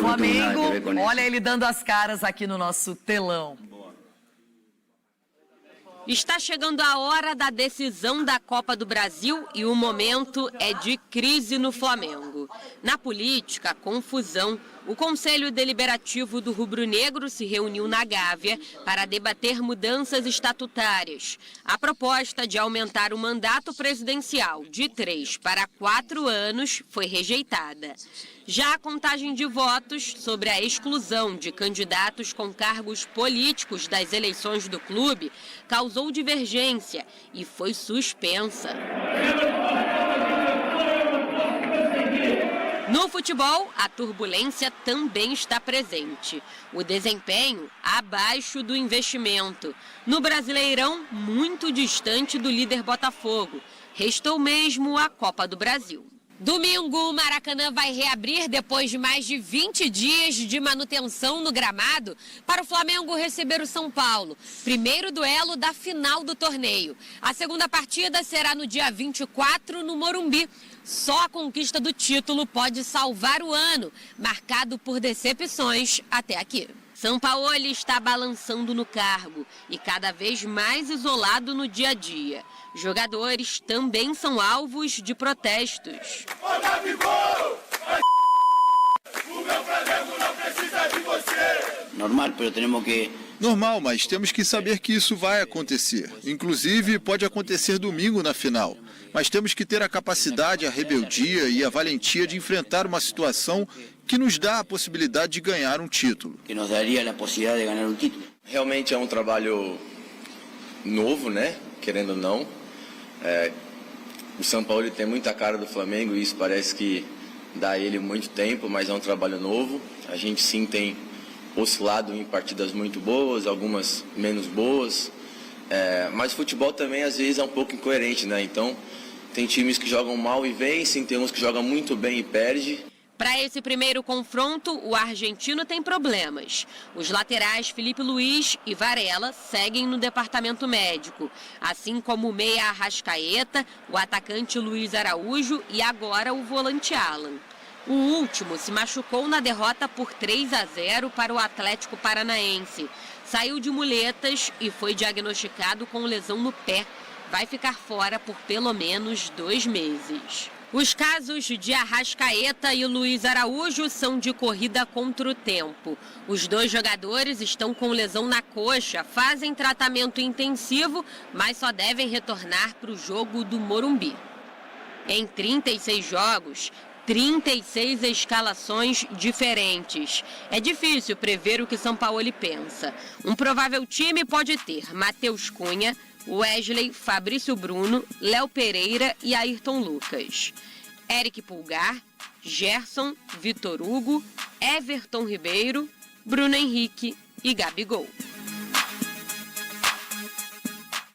Flamengo, olha ele dando as caras aqui no nosso telão. Está chegando a hora da decisão da Copa do Brasil e o momento é de crise no Flamengo. Na política, confusão. O Conselho Deliberativo do Rubro-Negro se reuniu na Gávea para debater mudanças estatutárias. A proposta de aumentar o mandato presidencial de 3 para 4 anos foi rejeitada. Já a contagem de votos sobre a exclusão de candidatos com cargos políticos das eleições do clube causou divergência e foi suspensa. No futebol, a turbulência também está presente. O desempenho abaixo do investimento. No Brasileirão, muito distante do líder Botafogo. Restou mesmo a Copa do Brasil. Domingo, o Maracanã vai reabrir depois de mais de 20 dias de manutenção no gramado para o Flamengo receber o São Paulo. Primeiro duelo da final do torneio. A segunda partida será no dia 24 no Morumbi. Só a conquista do título pode salvar o ano, marcado por decepções até aqui. Sampaoli está balançando no cargo e cada vez mais isolado no dia a dia. Jogadores também são alvos de protestos. Normal, mas temos que saber que isso vai acontecer. Inclusive, pode acontecer domingo na final. Mas temos que ter a capacidade, a rebeldia e a valentia de enfrentar uma situação que nos dá a possibilidade de ganhar um título. Realmente é um trabalho novo, né? Querendo ou não. O São Paulo tem muita cara do Flamengo e isso parece que dá a ele muito tempo, mas é um trabalho novo. A gente sim tem oscilado em partidas muito boas, algumas menos boas, mas o futebol também às vezes é um pouco incoerente, né? Então tem times que jogam mal e vencem, tem uns que jogam muito bem e perdem. Para esse primeiro confronto, o argentino tem problemas. Os laterais Felipe Luiz e Varela seguem no departamento médico, assim como o meia Arrascaeta, o atacante Luiz Araújo e agora o volante Alan. O último se machucou na derrota por 3-0 para o Atlético Paranaense. Saiu de muletas e foi diagnosticado com lesão no pé. Vai ficar fora por pelo menos 2 meses. Os casos de Arrascaeta e Luiz Araújo são de corrida contra o tempo. Os dois jogadores estão com lesão na coxa, fazem tratamento intensivo, mas só devem retornar para o jogo do Morumbi. Em 36 jogos, 36 escalações diferentes. É difícil prever o que Sampaoli pensa. Um provável time pode ter Matheus Cunha, Wesley, Fabrício Bruno, Léo Pereira e Ayrton Lucas. Eric Pulgar, Gerson, Vitor Hugo, Everton Ribeiro, Bruno Henrique e Gabigol.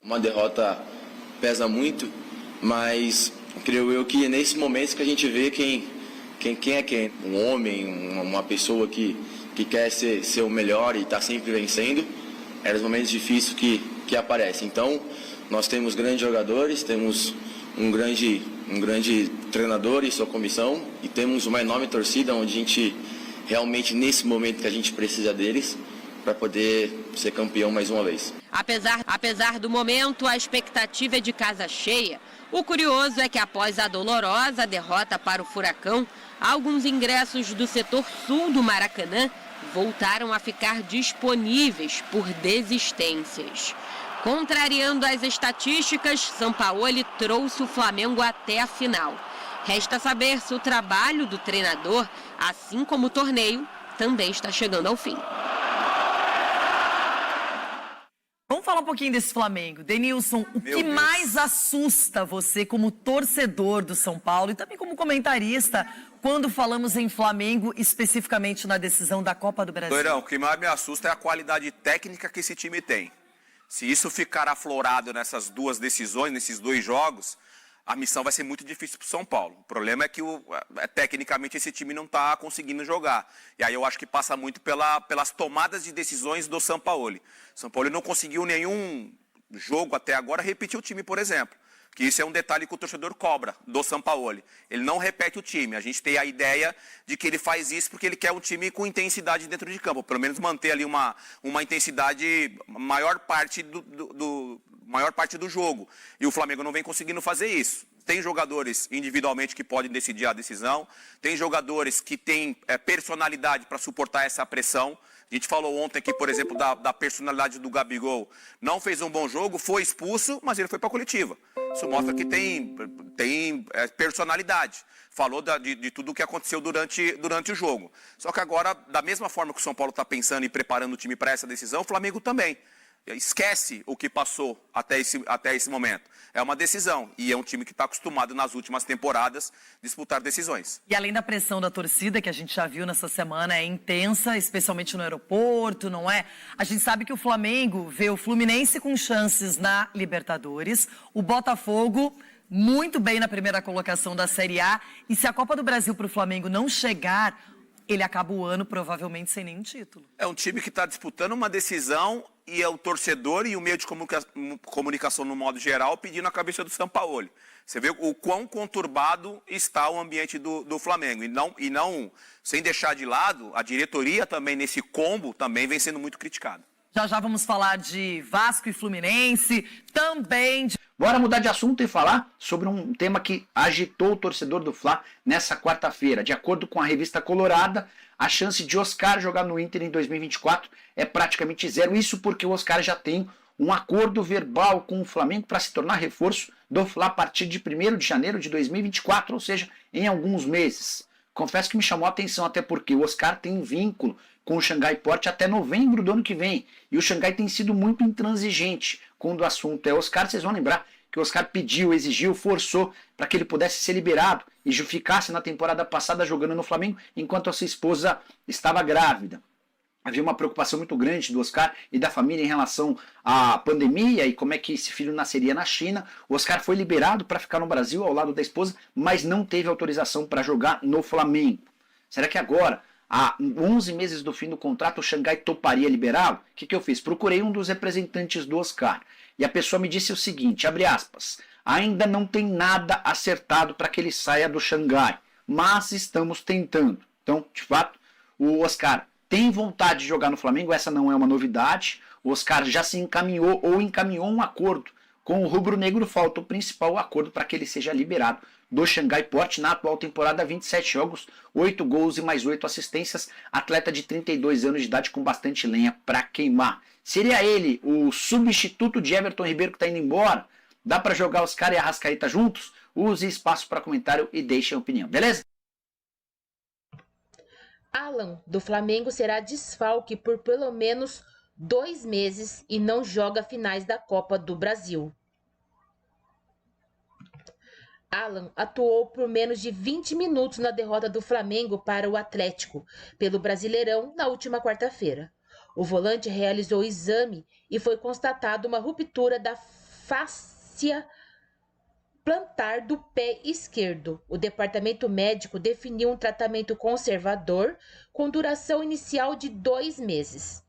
Uma derrota pesa muito, mas creio eu que é nesse momento que a gente vê quem é quem. Um homem, uma pessoa que quer ser o melhor e está sempre vencendo. É nos momentos difíceis que aparece. Então, nós temos grandes jogadores, temos um grande treinador e sua comissão e temos uma enorme torcida onde a gente realmente, nesse momento que a gente precisa deles, para poder ser campeão mais uma vez. Apesar do momento, a expectativa é de casa cheia. O curioso é que após a dolorosa derrota para o Furacão, alguns ingressos do setor sul do Maracanã voltaram a ficar disponíveis por desistências. Contrariando as estatísticas, Sampaoli trouxe o Flamengo até a final. Resta saber se o trabalho do treinador, assim como o torneio, também está chegando ao fim. Vamos falar um pouquinho desse Flamengo. Denilson, o que mais assusta você como torcedor do São Paulo e também como comentarista quando falamos em Flamengo, especificamente na decisão da Copa do Brasil? Doirão, o que mais me assusta é a qualidade técnica que esse time tem. Se isso ficar aflorado nessas duas decisões, nesses dois jogos, a missão vai ser muito difícil para o São Paulo. O problema é que tecnicamente esse time não está conseguindo jogar. E aí eu acho que passa muito pelas tomadas de decisões do Sampaoli. O Sampaoli não conseguiu nenhum jogo até agora repetir o time, por exemplo. Que isso é um detalhe que o torcedor cobra do Sampaoli. Ele não repete o time. A gente tem a ideia de que ele faz isso porque ele quer um time com intensidade dentro de campo. Pelo menos manter ali uma intensidade maior parte do jogo. E o Flamengo não vem conseguindo fazer isso. Tem jogadores individualmente que podem decidir a decisão. Tem jogadores que têm personalidade para suportar essa pressão. A gente falou ontem aqui, por exemplo, da personalidade do Gabigol. Não fez um bom jogo, foi expulso, mas ele foi para a coletiva. Isso mostra que tem personalidade. Falou de tudo o que aconteceu durante o jogo. Só que agora, da mesma forma que o São Paulo está pensando e preparando o time para essa decisão, o Flamengo também. Esquece o que passou até esse momento. É uma decisão e é um time que está acostumado nas últimas temporadas disputar decisões. E além da pressão da torcida, que a gente já viu nessa semana, é intensa, especialmente no aeroporto, não é? A gente sabe que o Flamengo vê o Fluminense com chances na Libertadores, o Botafogo muito bem na primeira colocação da Série A, e se a Copa do Brasil para o Flamengo não chegar, ele acaba o ano provavelmente sem nenhum título. É um time que está disputando uma decisão e é o torcedor e o meio de comunicação no modo geral pedindo a cabeça do Sampaoli. Você vê o quão conturbado está o ambiente do Flamengo. E não, sem deixar de lado, a diretoria também nesse combo também vem sendo muito criticada. Já vamos falar de Vasco e Fluminense, também de... Bora mudar de assunto e falar sobre um tema que agitou o torcedor do Fla nessa quarta-feira. De acordo com a revista Colorada, a chance de Oscar jogar no Inter em 2024 é praticamente zero. Isso porque o Oscar já tem um acordo verbal com o Flamengo para se tornar reforço do Fla a partir de 1º de janeiro de 2024, ou seja, em alguns meses. Confesso que me chamou a atenção, até porque o Oscar tem vínculo com o Xangai Porte até novembro do ano que vem. E o Xangai tem sido muito intransigente quando o assunto é Oscar. Vocês vão lembrar que o Oscar pediu, exigiu, forçou para que ele pudesse ser liberado e ficasse na temporada passada jogando no Flamengo enquanto a sua esposa estava grávida. Havia uma preocupação muito grande do Oscar e da família em relação à pandemia e como é que esse filho nasceria na China. O Oscar foi liberado para ficar no Brasil ao lado da esposa, mas não teve autorização para jogar no Flamengo. Será que agora, há 11 meses do fim do contrato, o Xangai toparia liberá-lo? O que eu fiz? Procurei um dos representantes do Oscar e a pessoa me disse o seguinte, abre aspas, ainda não tem nada acertado para que ele saia do Xangai, mas estamos tentando. Então, de fato, o Oscar tem vontade de jogar no Flamengo, essa não é uma novidade. O Oscar já se encaminhou ou encaminhou um acordo com o rubro-negro. Falta o principal acordo para que ele seja liberado do Xangai Porte. Na atual temporada, 27 jogos, 8 gols e mais 8 assistências. Atleta de 32 anos de idade com bastante lenha para queimar. Seria ele o substituto de Everton Ribeiro que está indo embora? Dá para jogar Oscar e Arrascaeta juntos? Use espaço para comentário e deixe a opinião, beleza? Alan, do Flamengo, será desfalque por pelo menos 2 meses e não joga finais da Copa do Brasil. Alan atuou por menos de 20 minutos na derrota do Flamengo para o Atlético, pelo Brasileirão, na última quarta-feira. O volante realizou o exame e foi constatada uma ruptura da fáscia plantar do pé esquerdo. O departamento médico definiu um tratamento conservador com duração inicial de 2 meses.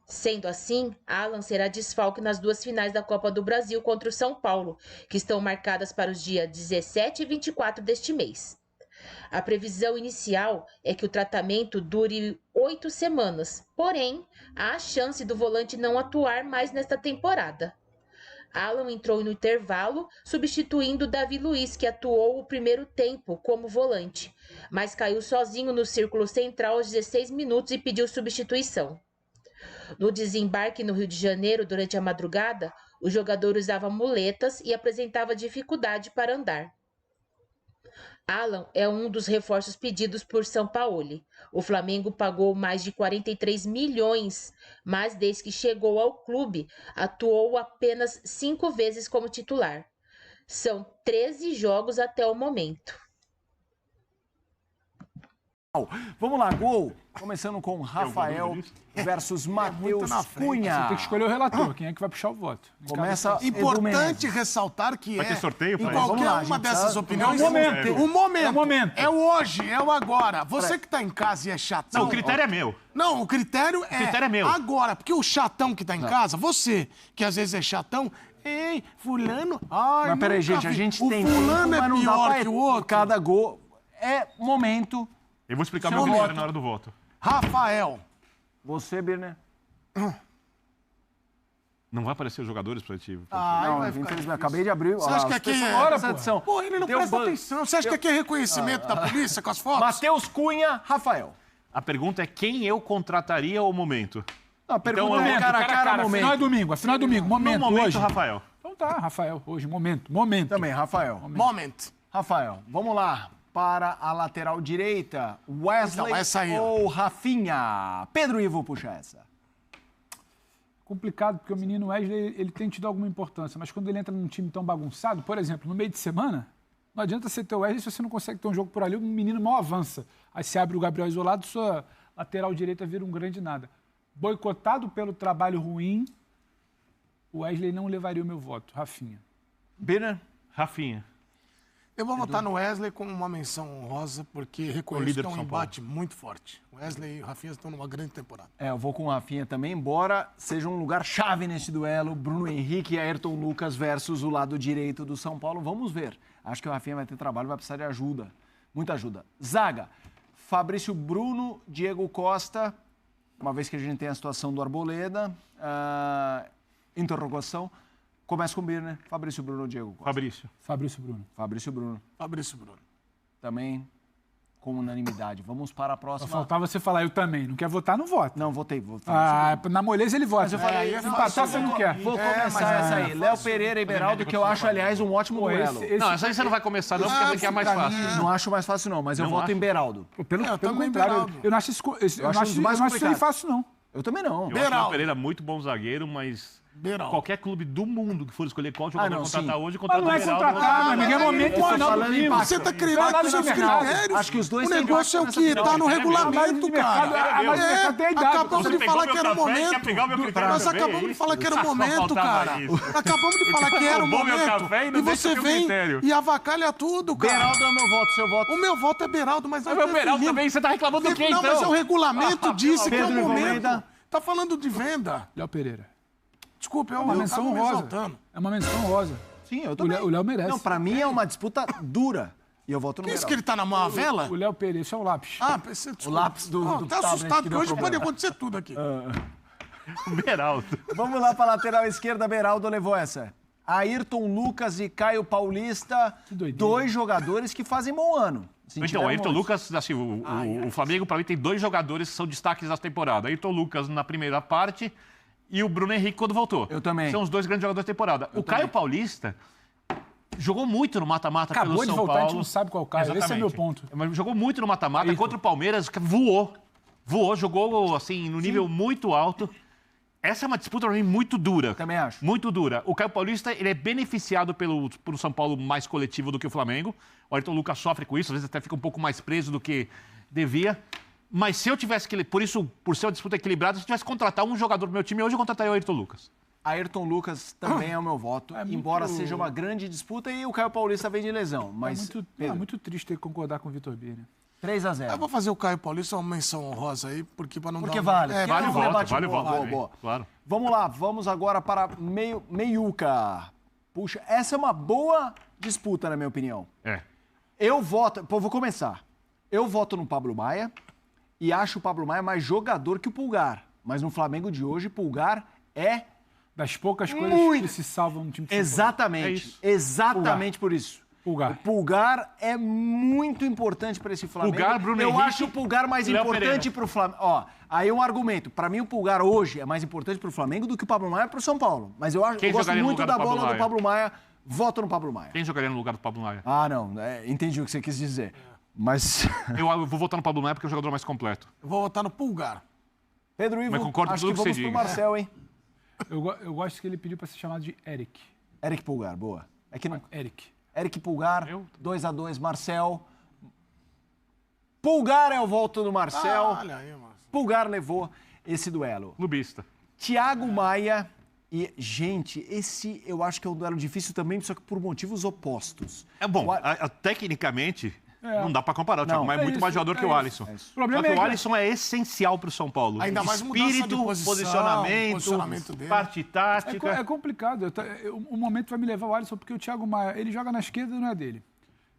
Sendo assim, Alan será desfalque nas 2 finais da Copa do Brasil contra o São Paulo, que estão marcadas para os dias 17 e 24 deste mês. A previsão inicial é que o tratamento dure 8 semanas, porém, há a chance do volante não atuar mais nesta temporada. Alan entrou no intervalo, substituindo Davi Luiz, que atuou o primeiro tempo como volante, mas caiu sozinho no círculo central aos 16 minutos e pediu substituição. No desembarque no Rio de Janeiro, durante a madrugada, o jogador usava muletas e apresentava dificuldade para andar. Alan é um dos reforços pedidos por Sampaoli. O Flamengo pagou mais de 43 milhões, mas desde que chegou ao clube, atuou apenas 5 vezes como titular. São 13 jogos até o momento. Vamos lá, gol. Começando com Rafael versus Matheus Cunha. Você tem que escolher o relator, quem é que vai puxar o voto. Começa importante ressaltar que vai ter sorteio em qualquer uma dessas opiniões... É o momento. É o hoje, é o agora. Você que está em casa e é chatão... Não, o critério é meu. Não, o critério é meu. agora. Porque o chatão que está em casa, você que às vezes é chatão, Ei, fulano... Ai, Mas peraí, nunca gente, a vi. gente o tem fulano tempo, é mas não dá pior pra que o outro. cada gol. É momento. Eu vou explicar Seu meu critério voto. na hora do voto. Rafael. Você, Birner? Não vai aparecer os jogadores pra ti. Ai, Não, vai ficar infelizmente, difícil. acabei de abrir. Você acha que aqui é... Olha essa edição. Pô, ele não Deu presta ban- atenção. Você acha que aqui é reconhecimento da polícia com as fotos? Matheus Cunha, Rafael. A pergunta é quem eu contrataria ao momento. Não, a pergunta Então, é momento, cara a cara, momento. Final é domingo, afinal é domingo. Momento, No momento, hoje. Rafael. Então tá, Rafael, hoje, momento. Também, Rafael. Moment. Rafael, vamos lá. Para a lateral direita, Wesley Então, essa aí, ó. ou Rafinha? Pedro Ivo puxa essa. Complicado, porque o menino Wesley, ele tem tido alguma importância, mas quando ele entra num time tão bagunçado, por exemplo, no meio de semana, não adianta você ter o Wesley se você não consegue ter um jogo por ali, o menino mal avança. Aí se abre o Gabriel isolado, sua lateral direita vira um grande nada. Boicotado pelo trabalho ruim, o Wesley não levaria o meu voto. Rafinha. Birner? Rafinha. Eu vou votar no Wesley com uma menção honrosa, porque reconheço líder que é do um São Paulo. embate muito forte. Wesley e o Rafinha estão numa grande temporada. Eu vou com o Rafinha também, embora seja um lugar chave nesse duelo. Bruno Henrique e Ayrton Lucas versus o lado direito do São Paulo. Vamos ver. Acho que o Rafinha vai ter trabalho, vai precisar de ajuda. Muita ajuda. Zaga. Fabrício Bruno, Diego Costa. Uma vez que a gente tem a situação do Arboleda. Interrogação. Começa com o Birner. Fabrício Bruno, Diego Costa. Fabrício. Fabrício Bruno. Fabrício Bruno. Fabrício Bruno. Também com unanimidade. Vamos para a Só próxima. faltava você falar, eu também. Não quer votar, não vota. Não, votei. Na moleza ele vota. Mas eu falei, empatar você não quer. Vou começar essa aí. Léo Pereira e Beraldo, que eu acho, aliás, um ótimo duelo. Não, essa aí você não vai começar, não, porque essa aqui é a mais fácil. Não acho mais fácil, não, mas eu Não voto acho. em Beraldo. Pelo também, contrário, Beraldo. eu não acho isso, eu não acho acho, um dos mais eu não acho isso aí complicados. fácil, não. Eu também não. Eu acho o Beraldo. Léo Pereira muito bom zagueiro, mas Beraldo. qualquer clube do mundo que for escolher qual jogador não, contratar sim. hoje, Mas contrata não é o Beraldo. contratar, meu amigo, é momento Eu tô final do falando em clima. impacto. Você tá criando Vai lá aqui no seus mercado. critérios. Acho que os dois O têm negócio é o impacto que nessa tá no final. regulamento, Análise de mercado, cara. análise de mercado tem a idade. Acabamos Você de falar que era o pegou meu café, momento. quer pegar o meu critério Nós também, acabamos é de falar que era o isso? Só momento, faltava cara. isso. Acabamos de falar que era o Roubou meu momento. café e não E deixa você o meu vem critério. e avacalha tudo, cara. Beraldo é o meu voto, seu voto. O meu voto é Beraldo, mas... Mas o Beraldo também, você tá reclamando do quê, Não, então? mas o regulamento disse que é o Pedro momento. Almeida. Tá falando de venda. Léo Pereira. Desculpa, eu É uma menção acabo me honrosa. exaltando. É uma menção honrosa. Sim, eu também. O Léo merece. Não, pra mim é uma disputa dura. E eu voto no Que isso Beraldo. que ele tá na mão, a vela? O Léo Pereira, isso é o lápis. Ah, pensei, desculpa. lápis do Tá tablet assustado, que porque deu hoje problema. pode acontecer tudo aqui. Beraldo. Vamos lá para a lateral esquerda, Beraldo levou essa. Ayrton Lucas e Caio Paulista, Que doideira. dois jogadores que fazem bom ano. Assim, Então, tiveram Ayrton bons. Lucas, assim, o Flamengo, pra mim, tem dois jogadores que são destaques da temporada. Ayrton Lucas na primeira parte e o Bruno Henrique quando voltou. Eu também. São os dois grandes jogadores da temporada. Caio Paulista jogou muito no mata-mata pelo Acabou de São voltar, a Paulo. gente não sabe qual Caio. Esse é Exatamente. meu ponto. Mas jogou muito no mata-mata Isso. contra o Palmeiras, que voou. Voou, jogou, assim, no nível muito alto. Essa é uma disputa pra mim muito dura. Também acho. Muito dura. O Caio Paulista, ele é beneficiado pelo São Paulo mais coletivo do que o Flamengo. O Ayrton Lucas sofre com isso, às vezes até fica um pouco mais preso do que devia. Mas se eu tivesse que... Por isso, por ser uma disputa equilibrada, se eu tivesse que contratar um jogador pro meu time, hoje eu contrataria o Ayrton Lucas. Ayrton Lucas também é o meu voto, embora seja uma grande disputa e o Caio Paulista vem de lesão. Mas É muito triste ter que concordar com o Vitor Birner. 3-0. Eu vou fazer o Caio Paulista uma menção honrosa aí, porque para não Porque dar... vale. É, Vale o um voto, debate vale o boa, voto. boa, boa. Claro. Vamos lá, vamos agora para meiuca. Puxa, essa é uma boa disputa, na minha opinião. É. Eu voto... Pô, vou começar. Eu voto no Pablo Maia e acho o Pablo Maia mais jogador que o Pulgar. Mas no Flamengo de hoje, Pulgar é... Das poucas coisas Muito. que se salvam no time de São Paulo. Exatamente. É isso. Exatamente por isso. Pulgar. O Pulgar é muito importante para esse Flamengo. Pulgar, Bruno Eu Henrique, acho o Pulgar mais Léo importante Pereira. para o Flamengo. Ó, aí um argumento. Para mim, o Pulgar hoje é mais importante para o Flamengo do que o Pablo Maia para o São Paulo. Mas eu, acho, Quem eu gosto jogaria no muito lugar da do Pablo bola do Maia? Pablo Maia. Voto no Pablo Maia. Quem jogaria no lugar do Pablo Maia? Ah, não. Entendi o que você quis dizer. Mas... Eu vou votar no Pablo Maia porque é o jogador mais completo. Eu vou votar no Pulgar. Pedro Ivo, Mas concordo com acho tudo que que vamos você pro diga. Marcel, hein? Eu gosto que ele pediu pra ser chamado de Eric. Eric Pulgar, boa. É que não... Eric. Eric Pulgar, Eu? 2-2, Marcel. Pulgar é o voto do Marcel. Olha aí, mano. Pulgar levou esse duelo. Clubista. Thiago Maia e, gente, esse eu acho que é um duelo difícil também, só que por motivos opostos. É bom, O- tecnicamente, Não dá pra comparar. O Thiago Maia é muito mais jogador que o Alisson. O problema Só que o Alisson é essencial pro São Paulo. Ainda mais mudança de espírito, posicionamento dele. parte tática. É complicado. O momento vai me levar o Alisson, porque o Thiago Maia, ele joga na esquerda, não é dele.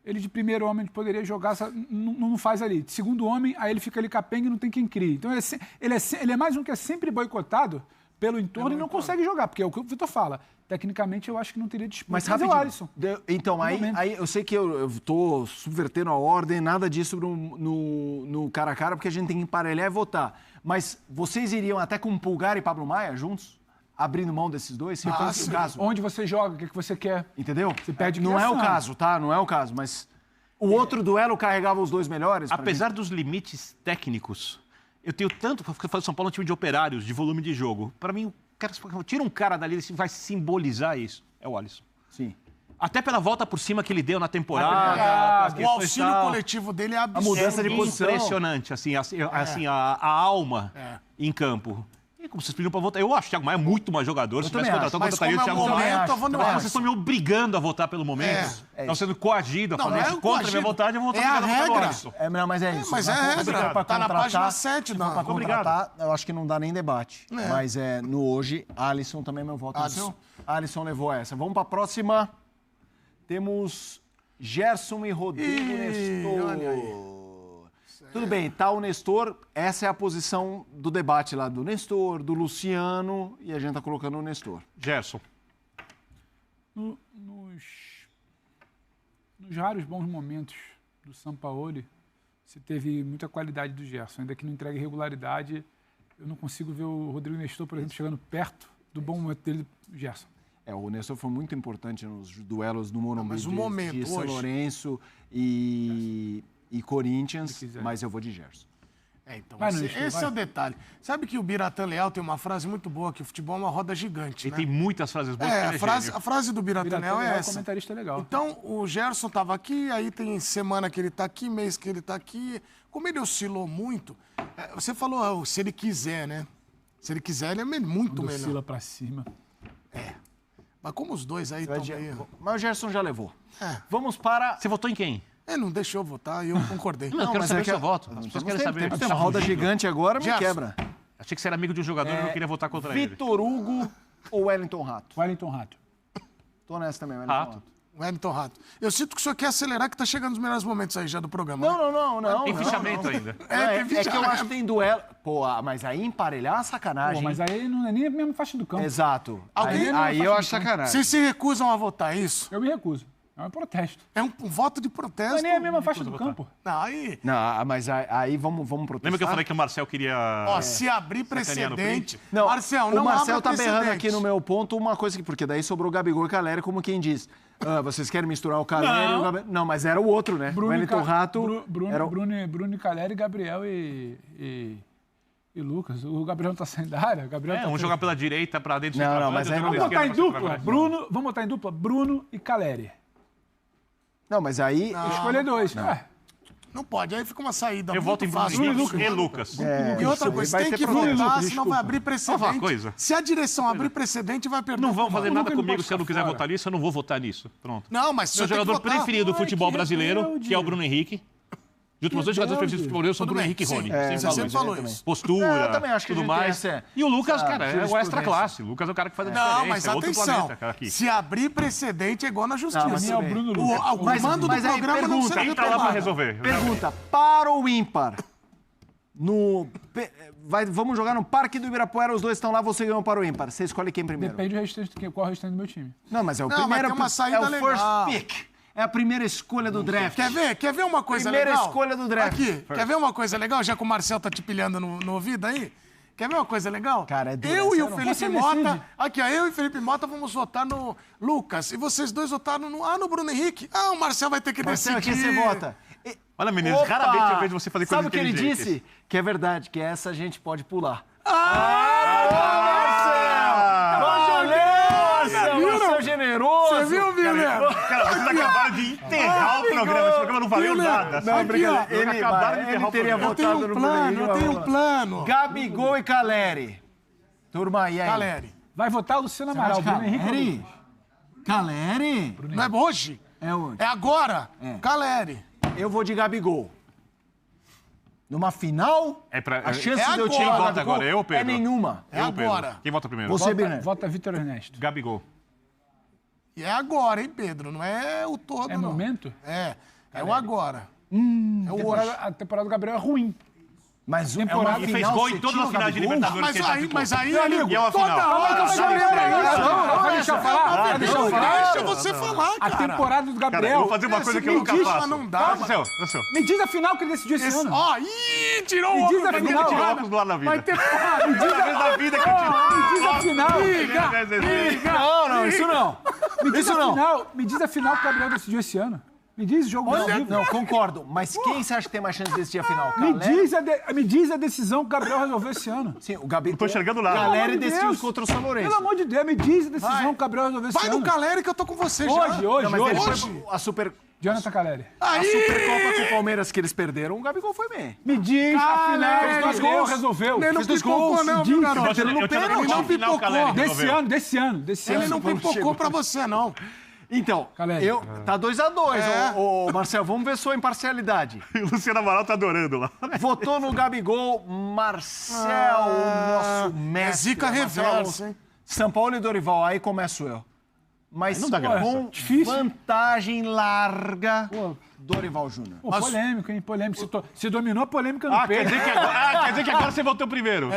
Ele de primeiro homem poderia jogar, não faz ali. De segundo homem, aí ele fica ali capenga e não tem quem crie. Então ele é mais um que é sempre boicotado pelo entorno e não consegue jogar, porque é o que o Vitor fala. Tecnicamente, eu acho que não teria disputa. Mas é o Alisson. Então, aí eu sei que eu tô subvertendo a ordem, nada disso no cara a cara, porque a gente tem que emparelhar e votar. Mas vocês iriam até com Pulgar e Pablo Maia juntos? Abrindo mão desses dois? Se fosse o caso. Onde você joga, o que você quer. Entendeu? Você pede Não é criação. o caso, tá? Não é o caso, mas o outro duelo carregava os dois melhores. Apesar dos limites técnicos, eu tenho tanto... Porque o São Paulo é um time de operários, de volume de jogo. Para mim, tira um cara dali, ele vai simbolizar isso. É o Alisson. Sim. Até pela volta por cima que ele deu na temporada. O auxílio coletivo dele é absurdo. A mudança de posição. Impressionante, assim, a alma em campo. E como vocês pediram pra votar, eu acho o Thiago Maia muito mais jogador. Se tivesse contratado, eu contrataria o Thiago Maia. Vocês estão me obrigando a votar pelo momento. Estão sendo coagidos a fazer isso contra a minha vontade. Eu vou votar a regra. Mas é isso. Mas é a regra. Tá na página 7. Para contratar, eu acho que não dá nem debate. Mas no hoje, Alisson também é meu voto. Alisson levou essa. Vamos para a próxima. Temos Gerson e Rodrigo Nestor. Olha aí. Tudo bem, tá o Nestor, essa é a posição do debate lá do Nestor, do Luciano, e a gente tá colocando o Nestor. Gerson. Nos raros bons momentos do Sampaoli, você teve muita qualidade do Gerson. Ainda que não entregue regularidade, eu não consigo ver o Rodrigo Nestor, por exemplo, chegando perto do bom momento dele do Gerson. O Nestor foi muito importante nos duelos no Morumbi mas o momento de São hoje... Lourenço e Corinthians, mas eu vou de Gerson. Então, esse é o detalhe. Sabe que o Biratan Leal tem uma frase muito boa, que o futebol é uma roda gigante, né? Tem muitas frases boas. A frase do Biratan Leal é essa. Comentarista legal. Então, o Gerson estava aqui, aí tem semana que ele está aqui, mês que ele está aqui. Como ele oscilou muito, você falou, se ele quiser, né? Se ele quiser, ele é muito melhor. Oscila para cima. Mas como os dois aí estão meio... Mas o Gerson já levou. Vamos para... Você votou em quem? Ele não deixou eu votar e eu concordei. Não, eu quero saber seu voto. As pessoas querem saber. Tem uma roda gigante agora, me quebra. Achei que você era amigo de um jogador e eu queria votar contra ele. Vitor Hugo ou Wellington Rato? Wellington Rato. Tô nessa também, Wellington Rato. Wellington Rato. Eu sinto que o senhor quer acelerar, que tá chegando os melhores momentos aí já do programa. Não. Tem fichamento ainda. É que eu acho que tem duelo. Pô, mas aí emparelhar é sacanagem. Mas aí não é nem a mesma faixa do campo. Exato. Aí eu acho sacanagem. Vocês se recusam a votar, é isso? Eu me recuso. É um protesto. É um voto de protesto. Não é nem a mesma faixa do campo. Não, mas aí vamos protestar. Lembra que eu falei que o Marcel queria... se abrir precedente... Não, Marcel, o Marcel tá berrando aqui no meu ponto uma coisa, porque daí sobrou Gabigol e Caleri, como quem diz. Vocês querem misturar o Caleri e o Gabriel? Não, mas era o outro, né? Wellington Rato... Bruno e Caleri, Gabriel e Lucas. O Gabriel não tá saindo da área. Um jogar pela direita pra dentro. Não, mas aí vamos botar em dupla. Vamos botar em dupla Bruno e Caleri. Não, mas aí... Escolher dois. Não pode, aí fica uma saída. Eu voto em Bruno e Lucas. E outra coisa, tem que votar, senão vai abrir precedente. Coisa. Se a direção abrir precedente, vai perder. Não vão fazer nada comigo se eu não quiser votar nisso, eu não vou votar nisso. Pronto. Não, mas meu jogador preferido do futebol brasileiro, que é o Bruno Henrique. Junto com os dois jogadores preferidos do futebol brasileiro são Bruno Henrique e Rony. Você sempre falou isso. Postura, tudo mais. E o Lucas, Ah, cara, é o extra classe. O Lucas é o cara que faz a diferença. Não, mas atenção. Se abrir precedente é igual na justiça. Mas é o Bruno Lucas. O comando do programa não serve quem tá lá pra resolver? Pergunta, par ou ímpar? Vamos jogar no Parque do Ibirapuera, os dois estão lá, você ganhou para o ímpar. Você escolhe quem primeiro? Depende do restante, qual é o restante do meu time. Não, mas é o Não, primeiro. mas tem uma saída é o legal. first pick. É a primeira escolha do draft. Quer ver uma coisa Primeira legal? escolha do draft. Aqui, quer ver uma coisa legal? Já que o Marcel tá te pilhando no ouvido aí? Quer ver uma coisa legal? Cara, é duro, eu e o não. Felipe Você Mota... decide. Aqui, ó, eu e o Felipe Mota vamos votar no Lucas. E vocês dois votaram no Bruno Henrique. O Marcel vai ter que Marcelo, decidir. quem você vota? Olha, meninos, Opa! raramente eu vejo você fazer coisa Sabe o que ele inteligente. disse? Que é verdade, que essa a gente pode pular. Marcel generoso! Você viu, Vilela? Cara, vocês acabaram de enterrar o programa. Esse programa não valeu nada. Não, brincadeira. Ele teria votado no Bruno. Eu tenho um plano. Gabigol e Caleri. Turma, e aí? Caleri. Vai votar o Luciano Amaral. Bruno Henrique. Caleri? Não é hoje? É hoje. É agora. Caleri. Eu vou de Gabigol. Numa final, a chance é de eu agora. tirar o Vota Gabigol agora, eu, Pedro? é nenhuma. É agora. Quem vota primeiro? Você, Birner. Vota Vitor Ernesto. Gabigol. E é agora, hein, Pedro? Não é o todo, É não. momento? É o agora. É o hoje. A temporada do Gabriel é ruim. Mas Temporada- E fez gol em todas as finais de Libertadores Mas que ele aí, participou. amigo, E é uma toda final. hora Não, você não, lembra não, isso. não, vai deixar eu falar, vai deixar eu falar. Deixa você falar, A cara. temporada do Cara, eu Gabriel... vou fazer uma coisa que eu nunca diz, faço. mas não dá, Calma, mano. seu. Me diz a final que ele decidiu esse ano. Ó, tirou Me o diz a óculos. final. Nunca tirei óculos do lado da vida. Vai ter... Me diz Primeira vez na vida que eu tiro. Me diz a final. Não, isso não. Me diz Isso a não. final. Me diz a final que o Gabriel decidiu esse ano. Me diz o jogo ao vivo. Não, concordo. Mas quem você acha que tem mais chance de decidir a final? Me diz a decisão que o Gabriel resolveu esse ano. Sim, o Gabigol. Tô enxergando nada. Pelo amor Caleri de decidiu Deus. contra o São Lourenço. Pelo amor de Deus, me diz a decisão que o Gabriel resolveu esse Vai ano. no Caleri que eu tô com você já. Hoje, Não, mas ele hoje. foi a Jonathan Caleri. a Supercopa com o Palmeiras que eles perderam, o Gabigol foi bem. Me diz a final que o Gabriel resolveu. Ele não Fez 2 pipocou, gols. não, Diz. viu, garoto? Batendo no Eu também pênalti. Ele não Qual final, pipocou. Caleri? Desse ano. Ele não pipocou pra você, não. Então, Caleri. tá 2-2, É. ô Marcelo. Vamos ver sua imparcialidade. E o Luciano Amaral tá adorando lá. Votou no Gabigol, Marcel, nosso mestre. zica Marcelo reversa, Alonso. hein? São Paulo e Dorival, aí começo eu. Mas não dá graça. com Difícil. vantagem larga, Pô. Dorival Júnior. Pô, polêmico, hein? Polêmico. Se dominou a polêmica no Quer peito. dizer que agora você votou primeiro.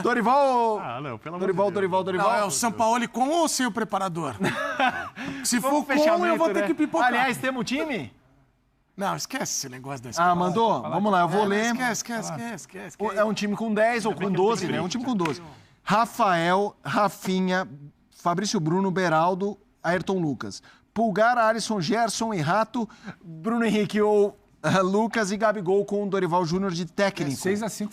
Dorival... Não, pelo amor de Dorival. Não, é o Sampaoli com ou sem o preparador? Se for com, eu vou ter que pipocar. Aliás, temos um time? Não, esquece esse negócio da escola. Ah, mandou? Vamos lá, eu vou ler. Esquece. É um time com 10 ou com 12, né? É um time com 12. Rafael, Rafinha, Fabrício Bruno, Beraldo, Ayrton Lucas. Pulgar, Alisson, Gerson e Rato, Bruno Henrique ou Lucas e Gabigol com o Dorival Júnior de técnico. 6-5